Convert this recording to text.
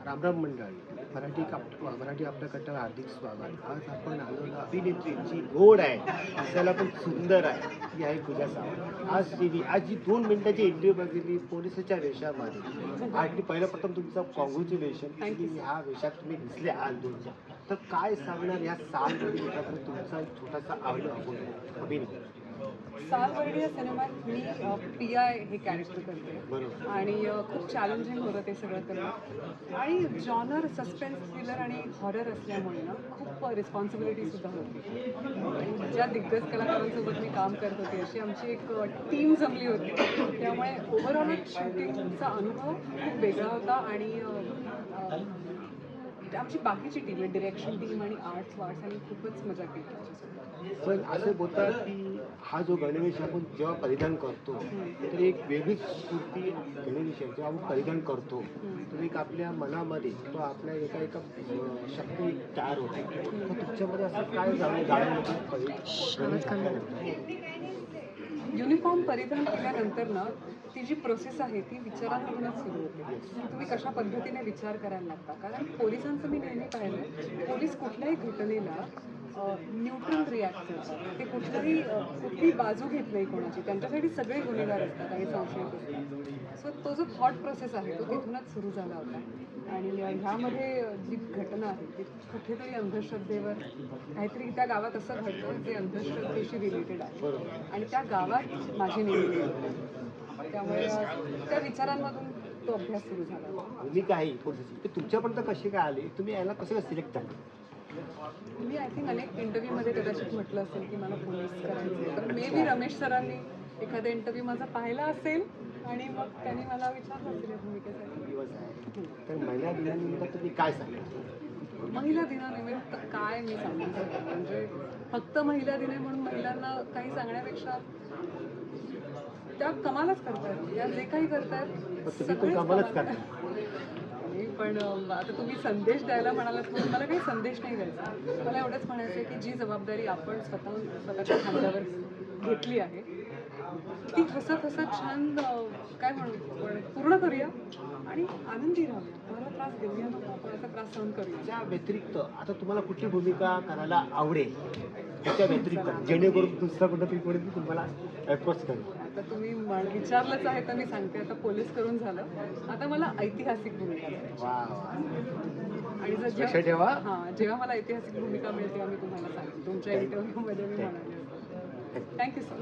रामराम मंडळी, मराठी आपल्याकडं हार्दिक स्वागत. आज आपण आलेलो अभिनेत्री जी गोड आहे, दिसायला पण सुंदर आहे, ती आहे पूजा सावंत. आज जी 2 मिनिटाची इंटरव्ह्यू बघितली पोलिसाच्या वेशामध्ये. आणि पहिलं तुमचं कॉंग्रॅच्युलेशन की ह्या वेशात तुम्ही दिसले आज 2च्या. तर काय सांगणार ह्या सालमध्ये तुमचा एक छोटासा अभिनय. सालवर्डी या सिनेमात मी PI हे कॅरेक्टर करते बरोबर. आणि खूप चॅलेंजिंग होतं ते सगळं करणं आणि जॉनर सस्पेन्स थ्रिलर आणि हॉरर असल्यामुळे ना खूप रिस्पॉन्सिबिलिटीसुद्धा होती. आणि ज्या दिग्गज कलाकारांसोबत मी काम करत होते अशी आमची एक टीम जमली होती. त्यामुळे ओव्हरऑल शूटिंगचा अनुभव खूप वेगळा होता आणि आमची बाकीची टीम आहे, डिरेक्शन टीम आणि आर्ट्स आणि खूपच मजा केली त्याच्यासोबत. पण असं बोलतात की हा जो गणवेश आपण जेव्हा परिधान करतो तर एक वेगळीच स्फूर्ती गणवेश जेव्हा आपण परिधान करतो तर एक आपल्या मनामध्ये किंवा आपल्या एका शक्ती तयार होते. तर तुमच्यामध्ये असं काय युनिफॉर्म परिधान केल्यानंतर ना ती जी प्रोसेस आहे ती विचारांमधूनच सुरू होते. तुम्ही कशा पद्धतीने विचार करायला लागता, कारण पोलिसांचं मी नेहमी पाहिलं, पोलीस कुठल्याही घटनेला न्यूट्रल रिॲक्ट करतात. ते कुठलीही बाजू घेत नाही कोणाची, त्यांच्यासाठी सगळे गुन्हेगार असतात आणि संशयित असतात. सो तो जो थॉट प्रोसेस आहे तो तिथूनच सुरू झाला होता. आणि ह्यामध्ये जी घटना आहे ती कुठेतरी अंधश्रद्धेवर काहीतरी त्या गावात असं घडतं जे अंधश्रद्धेशी रिलेटेड आहे आणि त्या गावात माझी नेमणूक झाली. त्यामुळे त्या विचारांमधून तो अभ्यास सुरू झाला होता. भूमिका आहे पोलिसाची तुमच्यापर्यंत कशी काय आली, तुम्ही याला कसं सिलेक्ट झाले? मी आय थिंक अनेक इंटरव्ह्यूमध्ये कदाचित म्हटलं असेल की मला पोलीस करायचं, तर मे बी रमेश सरांनी एखादा इंटरव्ह्यू माझा पाहिला असेल आणि मग त्यांनी मला विचारलं असेल या भूमिकेसाठी. तर महिला दिनानिमित्त तुम्ही काय सांगा? महिला दिनानिमित्त काय मी सांगू शकते, म्हणजे फक्त महिला दिन आहे म्हणून महिलांना काही सांगण्यापेक्षा त्या कमालच करतात, त्या जे काही करतात सगळेच कमालच कमाल. पण आता तुम्ही संदेश द्यायला म्हणालात म्हणून मला काही संदेश नाही द्यायचा. मला एवढंच म्हणायचं आहे की जी जबाबदारी आपण स्वतःच्या खांद्यावर घेतली आहे ती हसत हसत छान काय म्हणू पण पूर्ण करूया आणि आनंदी राहूया. मला त्रास देऊया नको, आपण असा त्रास सहन करूया. त्या व्यतिरिक्त आता तुम्हाला कुठली भूमिका करायला आवडेल त्याच्या व्यतिरिक्त, जेणेकरून दुसरा कुठं कोणी तुम्हाला अप्रोच करेल? आता तुम्ही विचारलंच आहे तर मी सांगते, आता पोलीस करून झालं, आता मला ऐतिहासिक भूमिका करायची. आणि जेव्हा मला ऐतिहासिक भूमिका मिळते तेव्हा मी तुम्हाला सांगते. तुमच्या इंटरव्ह्यूमध्ये मी म्हणाले. Thank you so much.